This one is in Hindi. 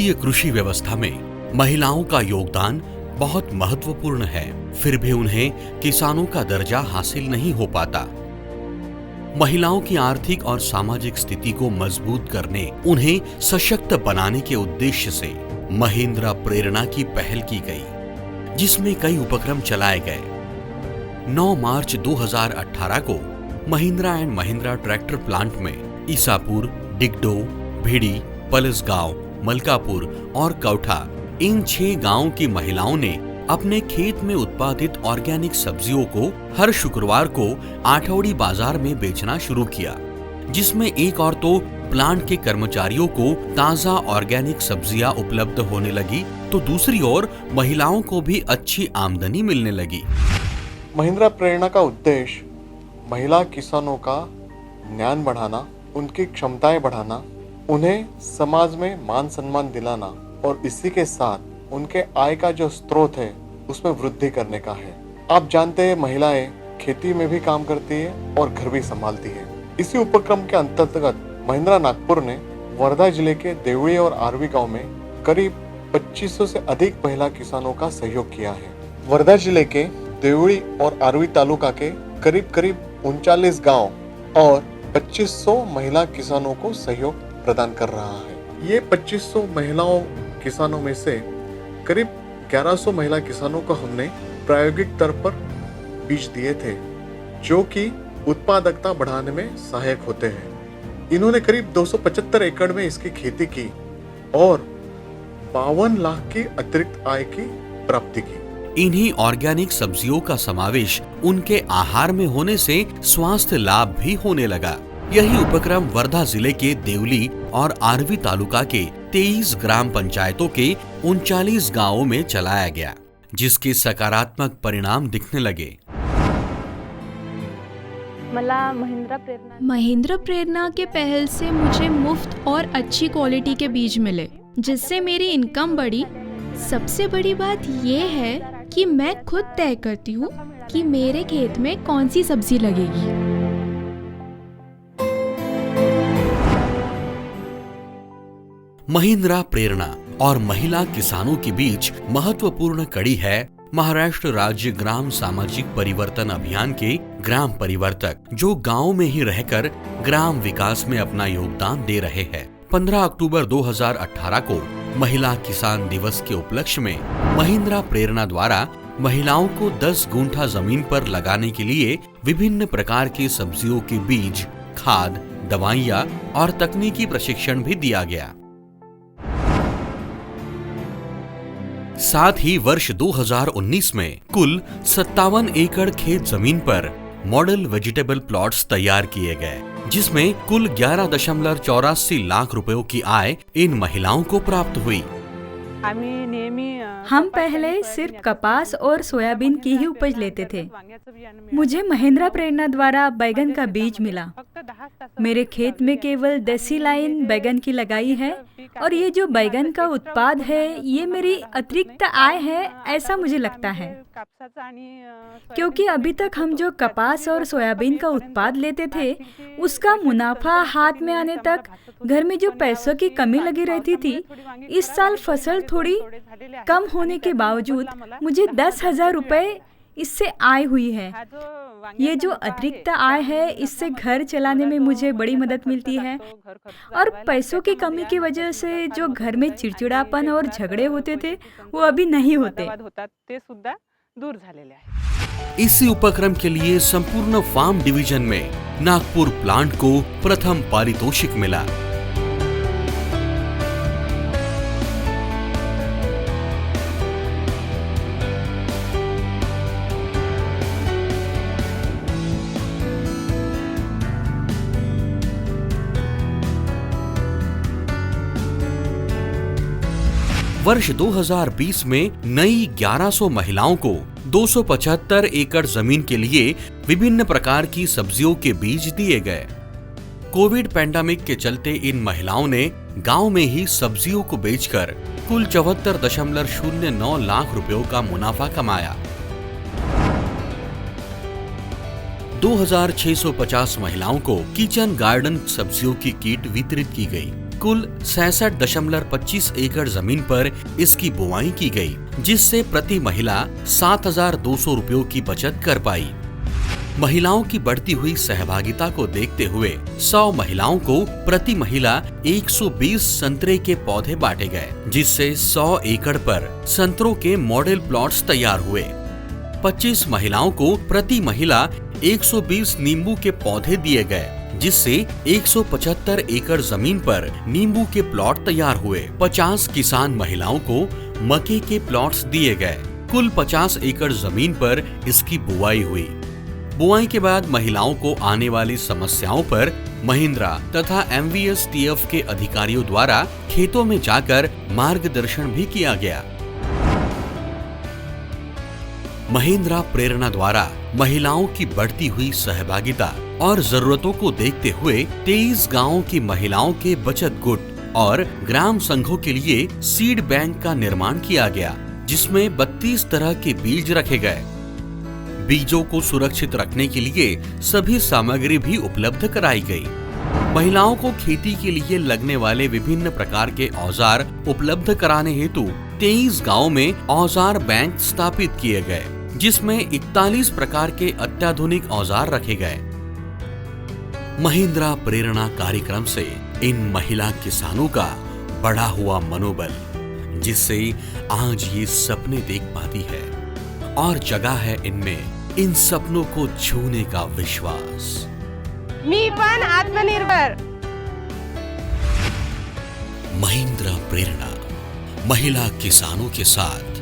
भारतीय कृषि व्यवस्था में महिलाओं का योगदान बहुत महत्वपूर्ण है, फिर भी उन्हें किसानों का दर्जा हासिल नहीं हो पाता। महिलाओं की आर्थिक और सामाजिक स्थिति को मजबूत करने, उन्हें सशक्त बनाने के उद्देश्य से महिंद्रा प्रेरणा की पहल की गई, जिसमें कई उपक्रम चलाए गए। 9 मार्च 2018 को Mahindra and Mahindra tractor plant में ईसापुर, डिगडो, भिड़ी, पलसगांव, मलकापुर और कौठा इन 6 गांवों की महिलाओं ने अपने खेत में उत्पादित ऑर्गेनिक सब्जियों को हर शुक्रवार को आठवड़ी बाजार में बेचना शुरू किया, जिसमें एक और तो प्लांट के कर्मचारियों को ताजा ऑर्गेनिक सब्जियां उपलब्ध होने लगी, तो दूसरी ओर महिलाओं को भी अच्छी आमदनी मिलने लगी। महिंद्रा प्रेरणा का उद्देश्य महिला किसानों का ज्ञान बढ़ाना, उनकी क्षमताएं बढ़ाना, उन्हें समाज में मान सम्मान दिलाना और इसी के साथ उनके आय का जो स्रोत है उसमें वृद्धि करने का है। आप जानते हैं महिलाएं खेती में भी काम करती है और घर भी संभालती है। इसी उपक्रम के अंतर्गत महिंद्रा नागपुर ने वर्धा जिले के देवड़ी और आरवी गांव में करीब 2500 से अधिक महिला किसानों का सहयोग किया है। वर्धा जिले के देवड़ी और आरवी तालुका के करीब 39 गांव और 2500 महिला किसानों को सहयोग प्रदान कर रहा है। ये 2500 महिलाओं किसानों में से करीब 1100 महिला किसानों को हमने प्रायोगिक तौर पर बीज दिए थे, जो कि उत्पादकता बढ़ाने में सहायक होते हैं। इन्होंने करीब 275 एकड़ में इसकी खेती की और 52 लाख की अतिरिक्त आय की प्राप्ति की। इन्हीं ऑर्गेनिक सब्जियों का समावेश उनके आहार में होने से स्वास्थ्य लाभ भी होने लगा। यही उपक्रम वर्धा जिले के देवली और आरवी तालुका के 23 ग्राम पंचायतों के 39 गांवों में चलाया गया, जिसके सकारात्मक परिणाम दिखने लगे। महिंद्रा प्रेरणा के पहल से मुझे मुफ्त और अच्छी क्वालिटी के बीज मिले, जिससे मेरी इनकम बढ़ी। सबसे बड़ी बात ये है कि मैं खुद तय करती हूँ कि मेरे खेत में कौन सी सब्जी लगेगी। महिंद्रा प्रेरणा और महिला किसानों के बीच महत्वपूर्ण कड़ी है महाराष्ट्र राज्य ग्राम सामाजिक परिवर्तन अभियान के ग्राम परिवर्तक, जो गांव में ही रहकर ग्राम विकास में अपना योगदान दे रहे हैं। 15 अक्टूबर 2018 को महिला किसान दिवस के उपलक्ष्य में महिंद्रा प्रेरणा द्वारा महिलाओं को 10 गुंठा जमीन पर लगाने के लिए विभिन्न प्रकार के सब्जियों के बीज, खाद, दवाइयाँ और तकनीकी प्रशिक्षण भी दिया गया। साथ ही वर्ष 2019 में कुल 57 एकड़ खेत जमीन पर मॉडल वेजिटेबल प्लॉट्स तैयार किए गए, जिसमें कुल 11.84 लाख रुपयों की आय इन महिलाओं को प्राप्त हुई। हम पहले सिर्फ कपास और सोयाबीन की ही उपज लेते थे। मुझे महिंद्रा प्रेरणा द्वारा बैगन का बीज मिला। मेरे खेत में केवल 10 लाइन बैगन की लगाई है और ये जो बैगन का उत्पाद है ये मेरी अतिरिक्त आय है, ऐसा मुझे लगता है। क्योंकि अभी तक हम जो कपास और सोयाबीन का उत्पाद लेते थे उसका मुनाफा हाथ में आने तक घर में जो पैसों की कमी लगी रहती थी, इस साल फसल थोड़ी कम होने के बावजूद मुझे 10,000 रुपए इससे आय हुई है। ये जो अतिरिक्त आय है इससे घर चलाने में मुझे बड़ी मदद मिलती है और पैसों की कमी की वजह से जो घर में चिड़चिड़ापन और झगड़े होते थे वो अभी नहीं होते। इसी उपक्रम के लिए संपूर्ण फार्म डिवीजन में नागपुर प्लांट को प्रथम पारितोषिक मिला। वर्ष 2020 में नई 1100 महिलाओं को 275 एकड़ जमीन के लिए विभिन्न प्रकार की सब्जियों के बीज दिए गए। कोविड पैंडेमिक के चलते इन महिलाओं ने गांव में ही सब्जियों को बेचकर कुल 74.09 लाख रुपयों का मुनाफा कमाया। 2650 महिलाओं को किचन गार्डन सब्जियों की किट वितरित की गई, कुल 66.25 एकड़ जमीन पर इसकी बुआई की गई, जिससे प्रति महिला 7,200 रुपयों की बचत कर पाई। महिलाओं की बढ़ती हुई सहभागिता को देखते हुए 100 महिलाओं को प्रति महिला 120 संतरे के पौधे बांटे गए, जिससे 100 एकड़ पर संतरों के मॉडल प्लॉट्स तैयार हुए। 25 महिलाओं को प्रति महिला 120 नींबू के पौधे दिए गए, जिससे 175 एकड़ जमीन पर नींबू के प्लॉट तैयार हुए। 50 किसान महिलाओं को मक्के के प्लॉट्स दिए गए। कुल 50 एकड़ जमीन पर इसकी बुआई हुई। बुआई के बाद महिलाओं को आने वाली समस्याओं पर महिंद्रा तथा MVSTF के अधिकारियों द्वारा खेतों में जाकर मार्गदर्शन भी किया गया। महिंद्रा प्रेरणा द्वारा महिलाओं की बढ़ती हुई सहभागिता और जरूरतों को देखते हुए 23 गांवों की महिलाओं के बचत गुट और ग्राम संघों के लिए सीड बैंक का निर्माण किया गया, जिसमें 32 तरह के बीज रखे गए। बीजों को सुरक्षित रखने के लिए सभी सामग्री भी उपलब्ध कराई गई। महिलाओं को खेती के लिए लगने वाले विभिन्न प्रकार के औजार उपलब्ध कराने हेतु 23 गांवों में औजार बैंक स्थापित किए गए, जिसमें 41 प्रकार के अत्याधुनिक औजार रखे गए। महिंद्रा प्रेरणा कार्यक्रम से इन महिला किसानों का बढ़ा हुआ मनोबल, जिससे आज ये सपने देख पाती है और जगा है इनमें इन सपनों को छूने का विश्वास। मी पण आत्मनिर्भर। महिंद्रा प्रेरणा महिला किसानों के साथ